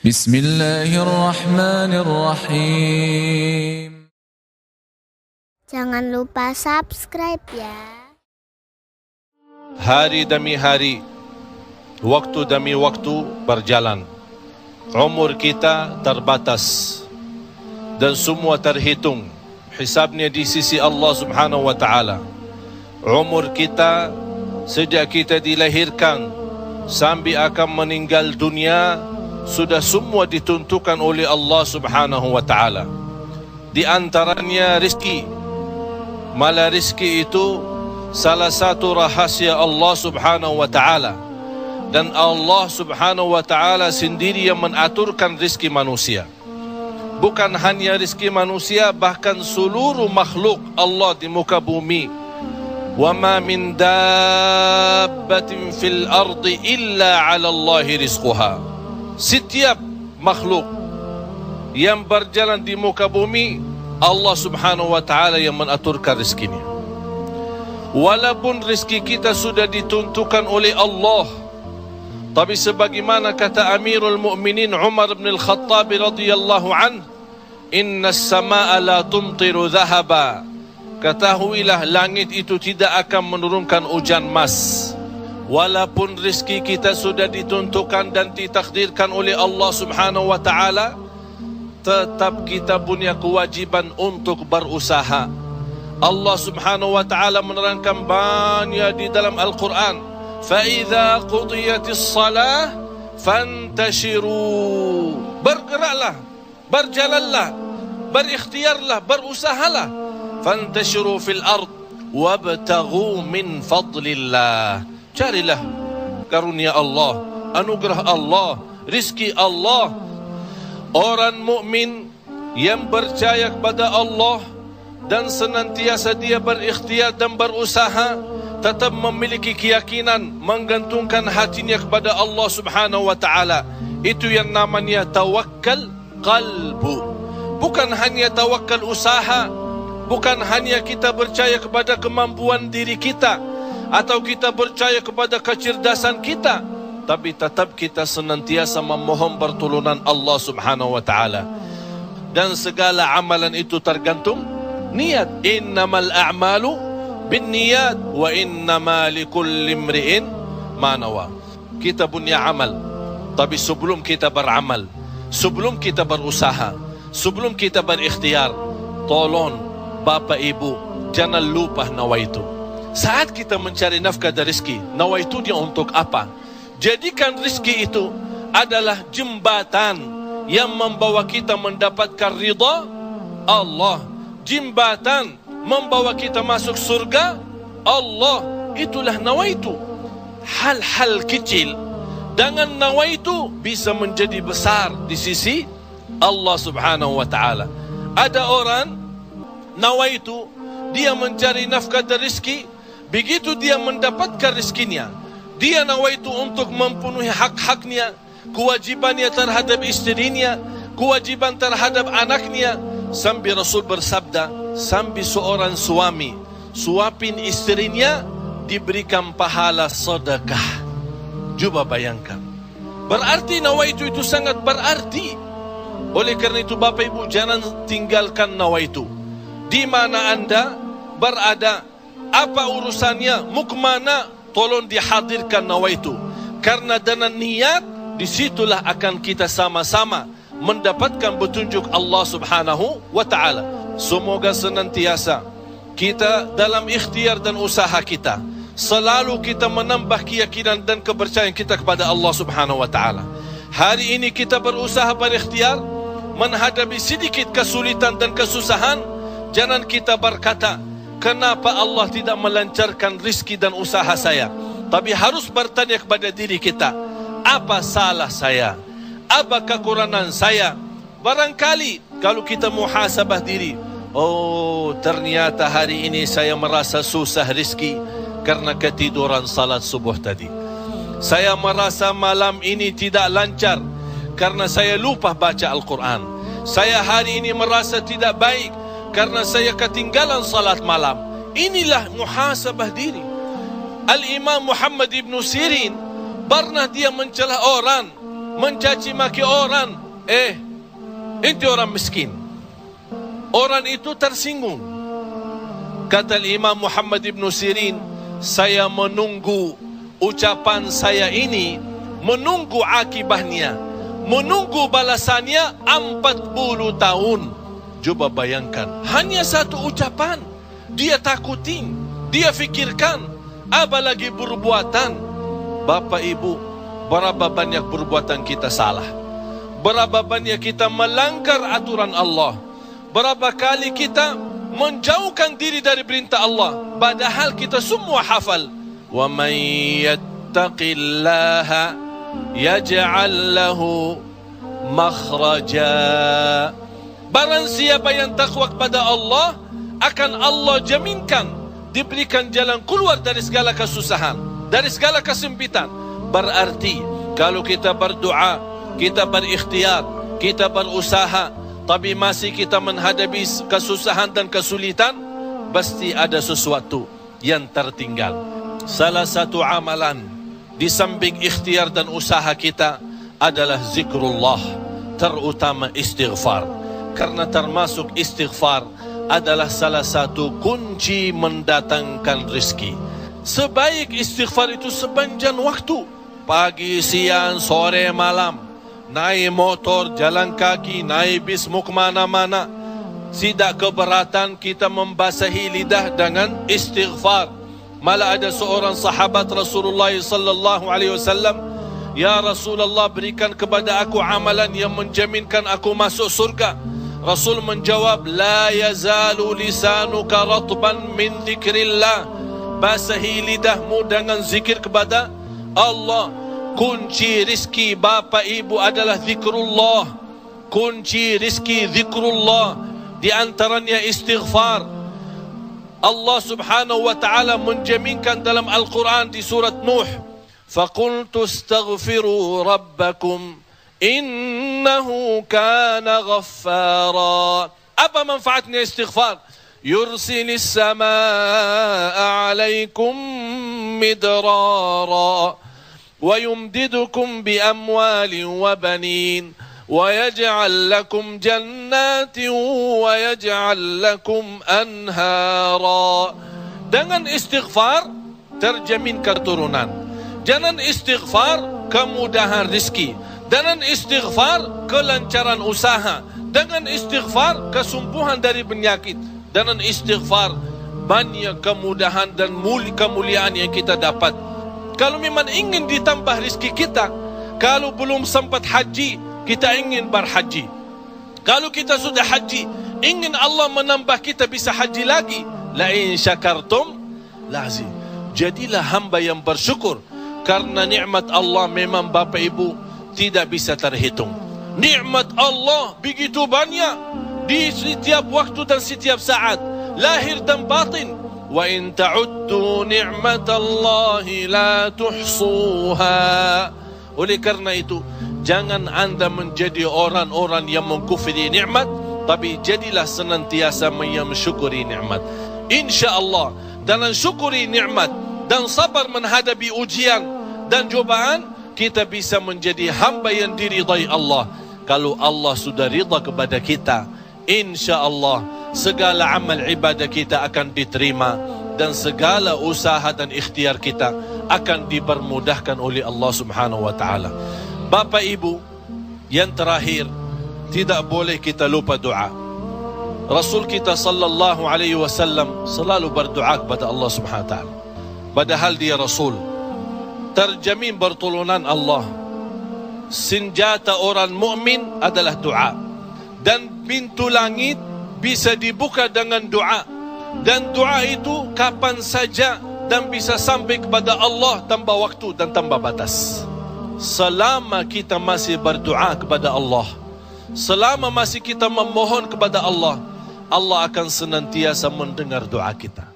Bismillahirrahmanirrahim. Jangan lupa subscribe ya. Hari demi hari, waktu demi waktu berjalan. Umur kita terbatas dan semua terhitung hisabnya di sisi Allah Subhanahu wa taala. Umur kita sejak kita dilahirkan sampai akan meninggal dunia sudah semua ditentukan oleh Allah Subhanahu wa taala. Di antaranya rezeki. Malah rezeki itu salah satu rahasia Allah Subhanahu wa taala. Dan Allah Subhanahu wa taala sendiri yang mengaturkan rezeki manusia. Bukan hanya rezeki manusia, bahkan seluruh makhluk Allah di muka bumi. Wa ma min dabbatin fil ardi illa 'ala Allahi rizquha. Setiap makhluk yang berjalan di muka bumi, Allah Subhanahu wa taala yang mengaturkan rezekinya. Walaupun rezeki kita sudah ditentukan oleh Allah, tapi sebagaimana kata Amirul Mukminin Umar bin Al-Khattab radhiyallahu anhu, "Inna as-samaa'a la tumtiru dhahaba." Ketahuilah langit itu tidak akan menurunkan hujan emas. Walaupun rezeki kita sudah ditentukan dan ditakdirkan oleh Allah Subhanahu wa taala, tetap kita punya kewajiban untuk berusaha. Allah Subhanahu wa taala menerangkan banyak di dalam Al-Quran, "Fa idza qudiyatis shalah fantashiru." Bergeraklah, berjalanlah, berikhtiarlah, berusahalah. Fantashiru fil ard wabtaghu min fadlillah. Carilah karunia Allah, anugerah Allah, rizki Allah. Orang mukmin yang percaya kepada Allah dan senantiasa dia berikhtiar dan berusaha, tetap memiliki keyakinan, menggantungkan hatinya kepada Allah Subhanahu wa taala. Itu yang namanya tawakkal qalbu. Bukan hanya tawakkal usaha, bukan hanya kita percaya kepada kemampuan diri kita atau kita percaya kepada kecerdasan kita, tapi tetap kita senantiasa memohon pertolongan Allah Subhanahu wa taala. Dan segala amalan itu tergantung niat. Innamal a'malu binniyat wa innama likulli imri'in ma nawa. Kita punya amal, tapi sebelum kita beramal, sebelum kita berusaha, sebelum kita berikhtiar, tolong Bapak Ibu jangan lupa nawaitu. Saat kita mencari nafkah dan rezeki, nawaitu dia untuk apa? Jadikan rezeki itu adalah jembatan yang membawa kita mendapatkan ridha Allah. Jembatan membawa kita masuk surga Allah. Itulah nawaitu. Hal-hal kecil dengan nawaitu bisa menjadi besar di sisi Allah Subhanahu wa taala. Ada orang nawaitu dia mencari nafkah dan rezeki. Begitu dia mendapatkan rezekinya, dia nawaitu untuk memenuhi hak-haknya, kewajibannya terhadap istrinya, kewajiban terhadap anaknya. Sampai Rasul bersabda, sampai seorang suami suapin istrinya diberikan pahala sedekah. Coba bayangkan. Berarti nawaitu itu sangat berarti. Oleh karena itu Bapak Ibu jangan tinggalkan nawaitu. Di mana Anda berada, apa urusannya, mau kemana, tolong dihadirkan nawaitu. Karena dengan niat, disitulah akan kita sama-sama mendapatkan petunjuk Allah Subhanahu wa ta'ala. Semoga senantiasa kita dalam ikhtiar dan usaha kita, selalu kita menambah keyakinan dan kepercayaan kita kepada Allah Subhanahu wa ta'ala. Hari ini kita berusaha berikhtiar, menghadapi sedikit kesulitan dan kesusahan, jangan kita berkata, kenapa Allah tidak melancarkan rizki dan usaha saya? Tapi harus bertanya kepada diri kita, apa salah saya? Apa kekurangan saya? Barangkali kalau kita muhasabah diri, oh ternyata hari ini saya merasa susah rizki karena ketiduran salat subuh tadi. Saya merasa malam ini tidak lancar karena saya lupa baca Al-Quran. Saya hari ini merasa tidak baik karena saya ketinggalan salat malam. Inilah muhasabah diri. Al-Imam Muhammad ibn Sirin pernah dia mencela orang mencaci maki orang, itu orang miskin. Orang itu tersinggung. Kata Imam Muhammad ibn Sirin, saya menunggu ucapan saya ini, menunggu akibahnya, menunggu balasannya 40 tahun. Coba bayangkan, hanya satu ucapan dia takutin, dia fikirkan, apalagi perbuatan. Bapak Ibu, berapa banyak perbuatan kita salah, berapa banyak kita melanggar aturan Allah, berapa kali kita menjauhkan diri dari perintah Allah, padahal kita semua hafal. Wa may yattaqillaha yaj'al lahu makhraja. Barang siapa yang takwa kepada Allah, akan Allah jaminkan diberikan jalan keluar dari segala kesusahan, dari segala kesempitan. Berarti kalau kita berdoa, kita berikhtiar, kita berusaha, tapi masih kita menghadapi kesusahan dan kesulitan, pasti ada sesuatu yang tertinggal. Salah satu amalan di samping ikhtiar dan usaha kita adalah zikrullah, terutama istighfar. Karena termasuk istighfar adalah salah satu kunci mendatangkan rezeki. Sebaik istighfar itu sepanjang waktu, pagi, siang, sore, malam, naik motor, jalan kaki, naik bis, mau kemana-mana, tidak keberatan kita membasahi lidah dengan istighfar. Malah ada seorang sahabat Rasulullah sallallahu alaihi wasallam, ya Rasulullah, berikan kepada aku amalan yang menjaminkan aku masuk surga. Rasul menjawab, la yazalu lisanuka ratban min zikrillah. Basahi lidahmu dengan zikir kepada Allah. Kunci rizki Bapak Ibu adalah zikrullah. Kunci rizki zikrullah, di antaranya istighfar. Allah subhanahu wa ta'ala menjaminkan dalam Al-Quran di surat Nuh, faqultu astaghfiru rabbakum innahu kana ghaffara. Apa manfaatnya istighfar? Yursilis samaa alaikum midrara wa yumdidukum bi amwalin wa banin wa yaj'al lakum jannatin wa yaj'al lakum anhara. Dengan istighfar terjamin keturunan. Dengan istighfar kemudahan rezeki. Dengan istighfar kelancaran usaha. Dengan istighfar kesembuhan dari penyakit. Dengan istighfar banyak kemudahan dan kemuliaan yang kita dapat. Kalau memang ingin ditambah rezeki kita, kalau belum sempat haji, kita ingin berhaji. Kalau kita sudah haji, ingin Allah menambah kita bisa haji lagi. La in syakartum lazim. Jadilah hamba yang bersyukur, karena nikmat Allah memang Bapak Ibu tidak bisa terhitung. Nikmat Allah begitu banyak di setiap waktu dan setiap saat, lahir dan batin. Wa in ta'uddu ni'matallahi la tuhsuha. Oleh karena itu, jangan anda menjadi orang-orang yang mengkufri nikmat, tapi jadilah senantiasa mensyukuri nikmat. InsyaAllah dengan syukuri nikmat dan sabar menghadapi ujian dan cobaan, kita bisa menjadi hamba yang diridai Allah. Kalau Allah sudah ridha kepada kita, InsyaAllah segala amal ibadah kita akan diterima, dan segala usaha dan ikhtiar kita akan dipermudahkan oleh Allah subhanahu wa ta'ala. Bapak Ibu, yang terakhir, tidak boleh kita lupa doa. Rasul kita sallallahu alaihi wasallam selalu berdoa kepada Allah subhanahu wa ta'ala. Padahal dia Rasul, terjamin pertolongan Allah. Senjata orang mukmin adalah doa, dan pintu langit bisa dibuka dengan doa, dan doa itu kapan saja dan bisa sampai kepada Allah tanpa waktu dan tanpa batas. Selama kita masih berdoa kepada Allah, selama masih kita memohon kepada Allah, Allah akan senantiasa mendengar doa kita.